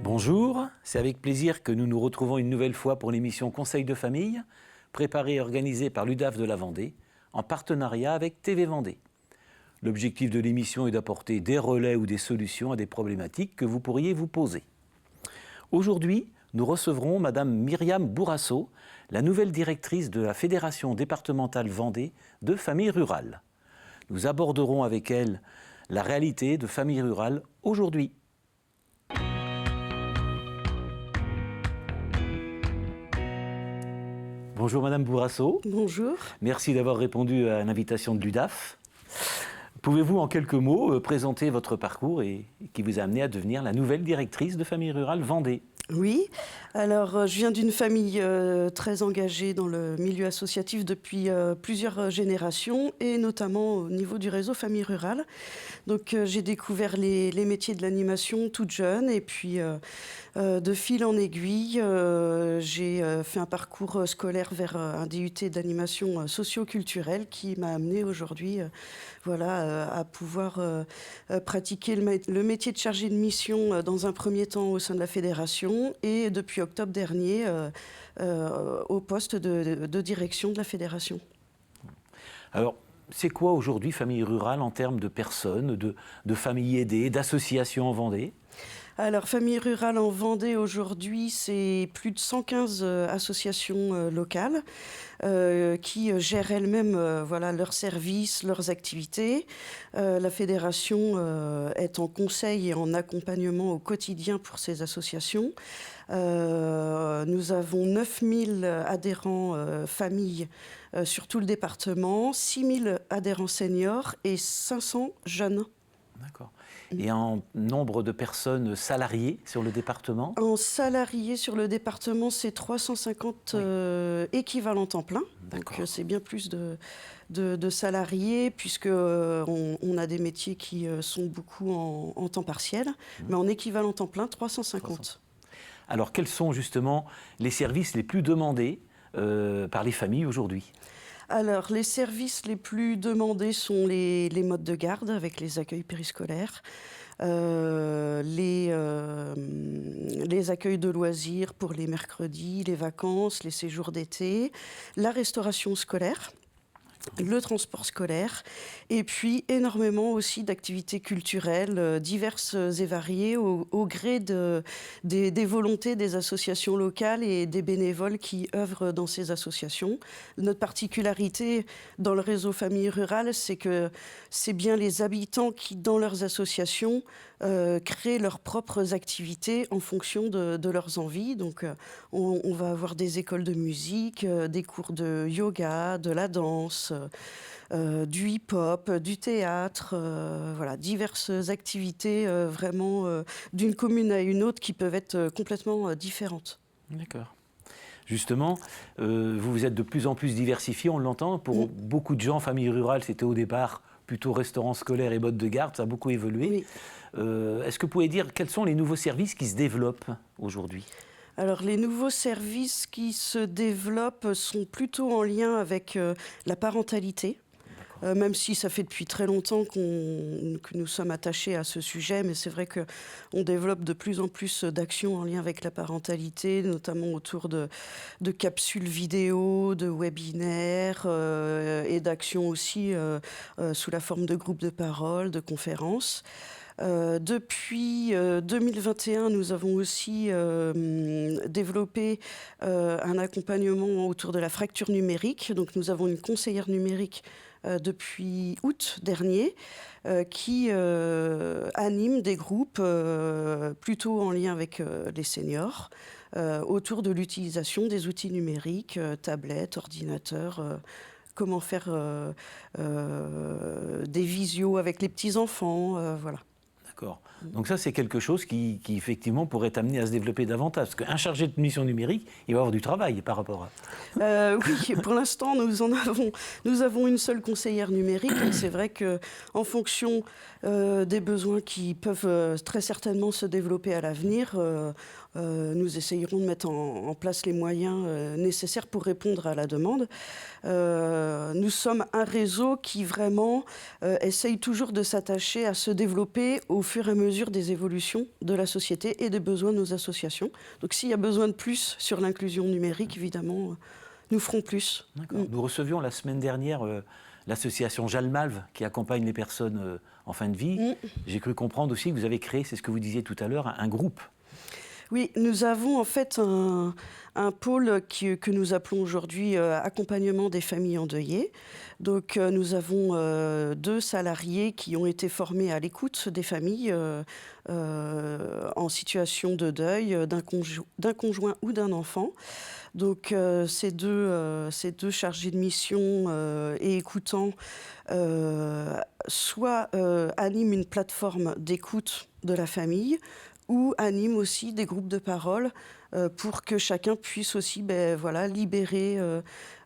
Bonjour, c'est avec plaisir que nous nous retrouvons une nouvelle fois pour l'émission Conseil de famille, préparée et organisée par l'UDAF de la Vendée, en partenariat avec TV Vendée. L'objectif de l'émission est d'apporter des relais ou des solutions à des problématiques que vous pourriez vous poser. Aujourd'hui, nous recevrons Madame Myriam Bourrasso, la nouvelle directrice de la Fédération départementale Vendée de familles rurales. Nous aborderons avec elle la réalité de familles rurales aujourd'hui. Bonjour Madame Bourrasso. Bonjour. Merci d'avoir répondu à l'invitation de l'UDAF. Pouvez-vous en quelques mots présenter votre parcours et qui vous a amené à devenir la nouvelle directrice de famille rurale Vendée ? Oui, alors je viens d'une famille très engagée dans le milieu associatif depuis plusieurs générations et notamment au niveau du réseau famille rurale. Donc j'ai découvert les métiers de l'animation toute jeune et puis de fil en aiguille, j'ai fait un parcours scolaire vers un DUT d'animation socio-culturelle qui m'a amené aujourd'hui à pouvoir pratiquer le métier de chargé de mission dans un premier temps au sein de la fédération et depuis octobre dernier au poste de direction de la fédération. Alors, c'est quoi aujourd'hui famille rurale en termes de personnes, de familles aidées, d'associations en Vendée ? Alors, Famille rurale en Vendée, aujourd'hui, c'est plus de 115 associations locales qui gèrent elles-mêmes leurs services, leurs activités. La fédération est en conseil et en accompagnement au quotidien pour ces associations. Nous avons 9000 adhérents familles sur tout le département, 6000 adhérents seniors et 500 jeunes. D'accord. Et en nombre de personnes salariées sur le département ? En salariés sur le département, c'est 350 équivalents temps plein. Donc c'est bien plus de salariés, puisqu'on a des métiers qui sont beaucoup en temps partiel. Mais en équivalent temps plein, 350. Alors quels sont justement les services les plus demandés par les familles aujourd'hui ? Alors, les services les plus demandés sont les modes de garde avec les accueils périscolaires, les accueils de loisirs pour les mercredis, les vacances, les séjours d'été, la restauration scolaire, le transport scolaire, et puis énormément aussi d'activités culturelles diverses et variées au gré des volontés des associations locales et des bénévoles qui œuvrent dans ces associations. Notre particularité dans le réseau famille rurale, c'est que c'est bien les habitants qui, dans leurs associations, créent leurs propres activités en fonction de leurs envies. Donc on va avoir des écoles de musique, des cours de yoga, de la danse, du hip-hop, du théâtre, diverses activités vraiment d'une commune à une autre qui peuvent être complètement différentes. D'accord. Justement, vous êtes de plus en plus diversifié, on l'entend. Pour beaucoup de gens, famille rurale, c'était au départ plutôt restaurant scolaire et mode de garde, ça a beaucoup évolué. Oui. Est-ce que vous pouvez dire quels sont les nouveaux services qui se développent aujourd'hui ? Alors, les nouveaux services qui se développent sont plutôt en lien avec la parentalité. Même si ça fait depuis très longtemps que nous sommes attachés à ce sujet, mais c'est vrai qu'on développe de plus en plus d'actions en lien avec la parentalité, notamment autour de capsules vidéo, de webinaires et d'actions aussi sous la forme de groupes de parole, de conférences. Depuis 2021, nous avons aussi développé un accompagnement autour de la fracture numérique. Donc nous avons une conseillère numérique depuis août dernier qui anime des groupes plutôt en lien avec les seniors autour de l'utilisation des outils numériques, tablettes, ordinateurs, comment faire des visios avec les petits-enfants, voilà. D'accord. Donc ça, c'est quelque chose qui effectivement pourrait t'amener à se développer davantage. Parce qu'un chargé de mission numérique, il va avoir du travail par rapport à... Oui, pour l'instant, nous avons une seule conseillère numérique. Et c'est vrai qu'en fonction des besoins qui peuvent très certainement se développer à l'avenir, nous essayerons de mettre en place les moyens nécessaires pour répondre à la demande. Nous sommes un réseau qui vraiment essaye toujours de s'attacher à se développer au fur et à mesure des évolutions de la société et des besoins de nos associations. Donc s'il y a besoin de plus sur l'inclusion numérique, évidemment, nous ferons plus. Nous recevions la semaine dernière l'association Jalmalve qui accompagne les personnes en fin de vie. J'ai cru comprendre aussi que vous avez créé, c'est ce que vous disiez tout à l'heure, un groupe. Oui, nous avons en fait un pôle que nous appelons aujourd'hui accompagnement des familles endeuillées. Donc nous avons 2 salariés qui ont été formés à l'écoute des familles en situation de deuil d'un conjoint ou d'un enfant. Donc ces deux chargés de mission et écoutants soit animent une plateforme d'écoute de la famille, ou anime aussi des groupes de parole pour que chacun puisse aussi libérer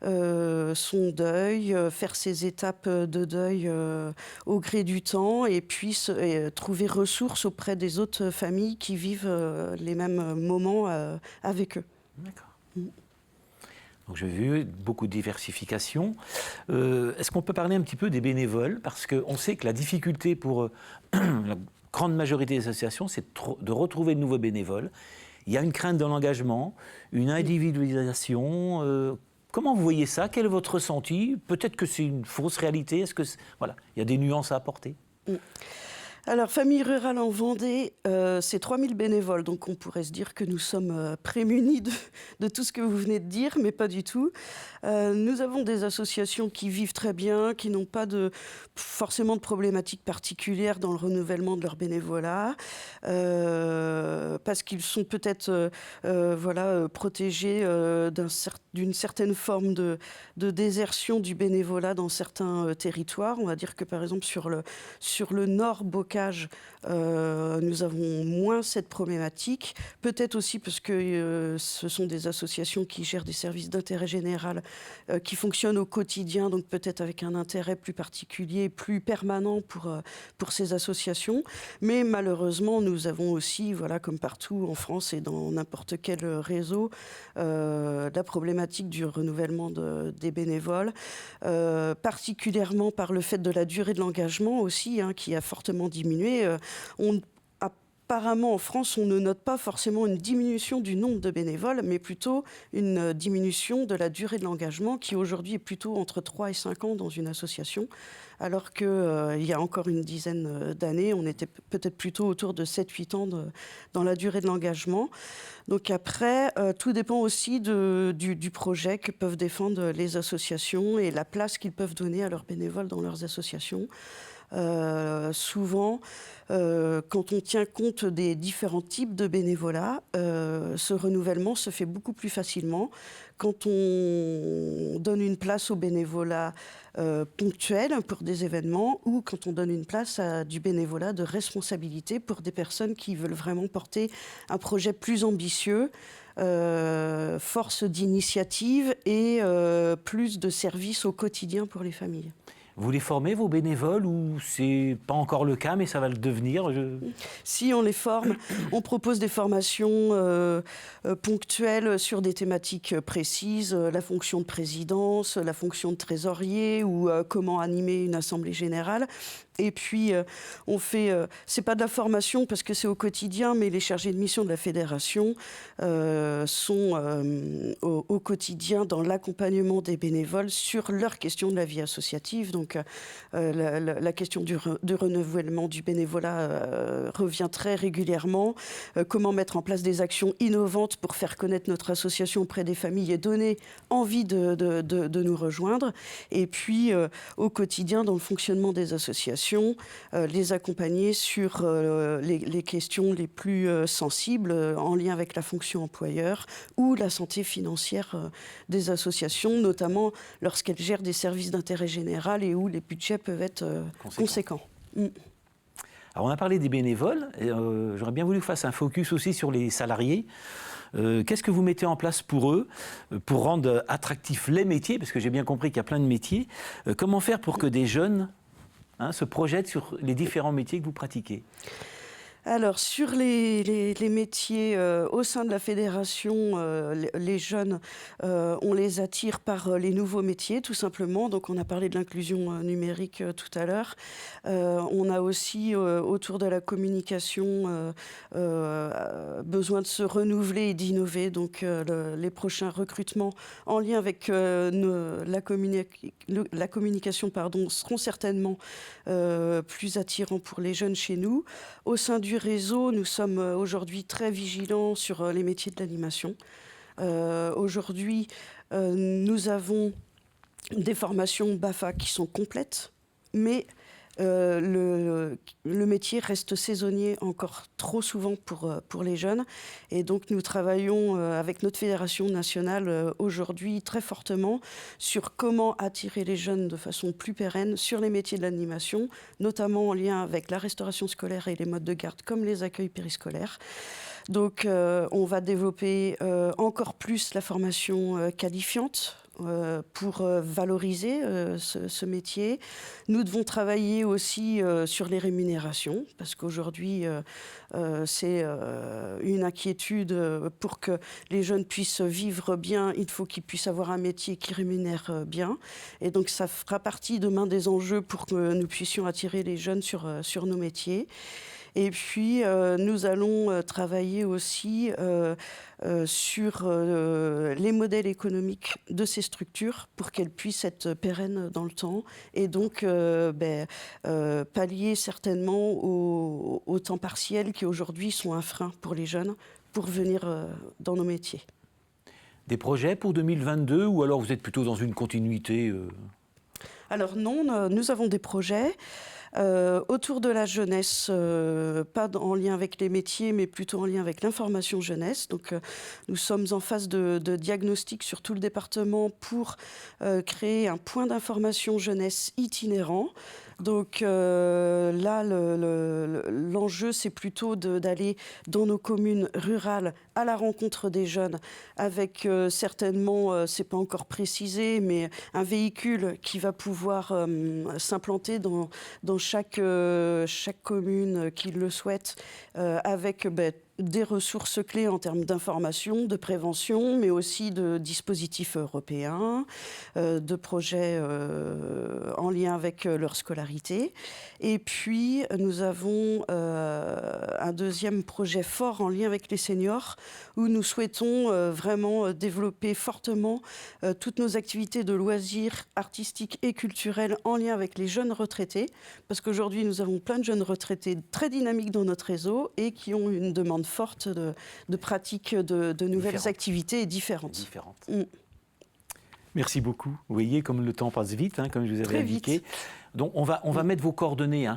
son deuil, faire ses étapes de deuil au gré du temps et puisse trouver ressources auprès des autres familles qui vivent les mêmes moments avec eux. D'accord. Donc j'ai vu beaucoup de diversification. Est-ce qu'on peut parler un petit peu des bénévoles? Parce qu'on sait que la difficulté pour la grande majorité des associations, c'est de retrouver de nouveaux bénévoles. Il y a une crainte dans l'engagement, une individualisation. Comment vous voyez ça? Quel est votre ressenti? Peut-être que c'est une fausse réalité. Est-ce que voilà, il y a des nuances à apporter? Alors, Famille Rurale en Vendée, c'est 3000 bénévoles, donc on pourrait se dire que nous sommes prémunis de tout ce que vous venez de dire, mais pas du tout. Nous avons des associations qui vivent très bien, qui n'ont pas forcément de problématiques particulières dans le renouvellement de leur bénévolat, parce qu'ils sont peut-être protégés d'une certaine forme de désertion du bénévolat dans certains territoires. On va dire que par exemple sur le nord Bocage, nous avons moins cette problématique. Peut-être aussi parce que ce sont des associations qui gèrent des services d'intérêt général qui fonctionnent au quotidien, donc peut-être avec un intérêt plus particulier, plus permanent pour ces associations. Mais malheureusement, nous avons aussi, comme partout en France et dans n'importe quel réseau, la problématique du renouvellement des bénévoles, particulièrement par le fait de la durée de l'engagement aussi, qui a fortement diminué. Apparemment, en France, on ne note pas forcément une diminution du nombre de bénévoles, mais plutôt une diminution de la durée de l'engagement, qui aujourd'hui est plutôt entre 3 et 5 ans dans une association, alors qu'il y a encore une dizaine d'années, on était peut-être plutôt autour de 7-8 ans dans la durée de l'engagement. Donc après, tout dépend aussi du projet que peuvent défendre les associations et la place qu'ils peuvent donner à leurs bénévoles dans leurs associations. Souvent, quand on tient compte des différents types de bénévolat, ce renouvellement se fait beaucoup plus facilement quand on donne une place au bénévolat ponctuel pour des événements ou quand on donne une place à du bénévolat de responsabilité pour des personnes qui veulent vraiment porter un projet plus ambitieux, force d'initiative et plus de services au quotidien pour les familles. Vous les formez, vos bénévoles, ou c'est pas encore le cas, mais ça va le devenir? Si, on les forme. On propose des formations ponctuelles sur des thématiques précises, la fonction de présidence, la fonction de trésorier ou comment animer une assemblée générale. Et puis, on fait, c'est pas de la formation parce que c'est au quotidien, mais les chargés de mission de la fédération sont au quotidien dans l'accompagnement des bénévoles sur leurs questions de la vie associative. Donc, la question du renouvellement du bénévolat revient très régulièrement. Comment mettre en place des actions innovantes pour faire connaître notre association auprès des familles et donner envie de nous rejoindre. Et puis, au quotidien, dans le fonctionnement des associations, les accompagner sur les questions les plus sensibles en lien avec la fonction employeur ou la santé financière des associations, notamment lorsqu'elles gèrent des services d'intérêt général et où les budgets peuvent être conséquents. Alors on a parlé des bénévoles, et, j'aurais bien voulu qu'on fasse un focus aussi sur les salariés. Qu'est-ce que vous mettez en place pour eux, pour rendre attractifs les métiers, parce que j'ai bien compris qu'il y a plein de métiers. Comment faire pour que des jeunes se projettent sur les différents métiers que vous pratiquez? Alors, sur les métiers au sein de la fédération, les jeunes, on les attire par les nouveaux métiers, tout simplement. Donc, on a parlé de l'inclusion numérique tout à l'heure. On a aussi, autour de la communication, besoin de se renouveler et d'innover. Donc, les prochains recrutements en lien avec la communication, seront certainement plus attirants pour les jeunes chez nous. Au sein du réseau, nous sommes aujourd'hui très vigilants sur les métiers de l'animation. Aujourd'hui, nous avons des formations BAFA qui sont complètes, mais le métier reste saisonnier encore trop souvent pour les jeunes. Et donc, nous travaillons avec notre fédération nationale aujourd'hui très fortement sur comment attirer les jeunes de façon plus pérenne sur les métiers de l'animation, notamment en lien avec la restauration scolaire et les modes de garde comme les accueils périscolaires. Donc, on va développer encore plus la formation qualifiante pour valoriser ce métier. Nous devons travailler aussi sur les rémunérations, parce qu'aujourd'hui, c'est une inquiétude pour que les jeunes puissent vivre bien. Il faut qu'ils puissent avoir un métier qui rémunère bien. Et donc, ça fera partie demain des enjeux pour que nous puissions attirer les jeunes sur nos métiers. Et puis, nous allons travailler aussi sur les modèles économiques de ces structures pour qu'elles puissent être pérennes dans le temps et donc pallier certainement aux temps partiels qui aujourd'hui sont un frein pour les jeunes pour venir dans nos métiers. Des projets pour 2022 ou alors vous êtes plutôt dans une continuité Alors non, nous avons des projets. Autour de la jeunesse, pas en lien avec les métiers, mais plutôt en lien avec l'information jeunesse. Donc, nous sommes en phase de diagnostic sur tout le département pour créer un point d'information jeunesse itinérant. Donc là, l'enjeu, c'est plutôt d'aller dans nos communes rurales à la rencontre des jeunes avec certainement, c'est pas encore précisé, mais un véhicule qui va pouvoir s'implanter dans chaque commune qui le souhaite avec des ressources clés en termes d'information, de prévention, mais aussi de dispositifs européens, de projets en lien avec leur scolarité. Et puis, nous avons un deuxième projet fort en lien avec les seniors, où nous souhaitons vraiment développer fortement toutes nos activités de loisirs artistiques et culturels en lien avec les jeunes retraités, parce qu'aujourd'hui, nous avons plein de jeunes retraités très dynamiques dans notre réseau et qui ont une demande forte de pratiques de nouvelles activités différentes. Merci beaucoup. Vous voyez comme le temps passe vite, comme je vous avais très indiqué. Vite. Donc on va mettre vos coordonnées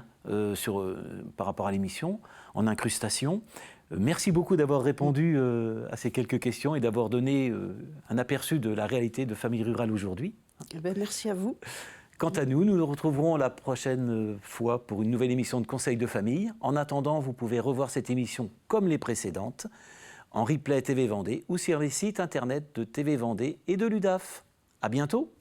par rapport à l'émission en incrustation. Merci beaucoup d'avoir répondu à ces quelques questions et d'avoir donné un aperçu de la réalité de Famille Rurale aujourd'hui. Merci à vous. Quant à nous, nous nous retrouverons la prochaine fois pour une nouvelle émission de Conseil de famille. En attendant, vous pouvez revoir cette émission comme les précédentes en replay TV Vendée ou sur les sites internet de TV Vendée et de l'UDAF. À bientôt.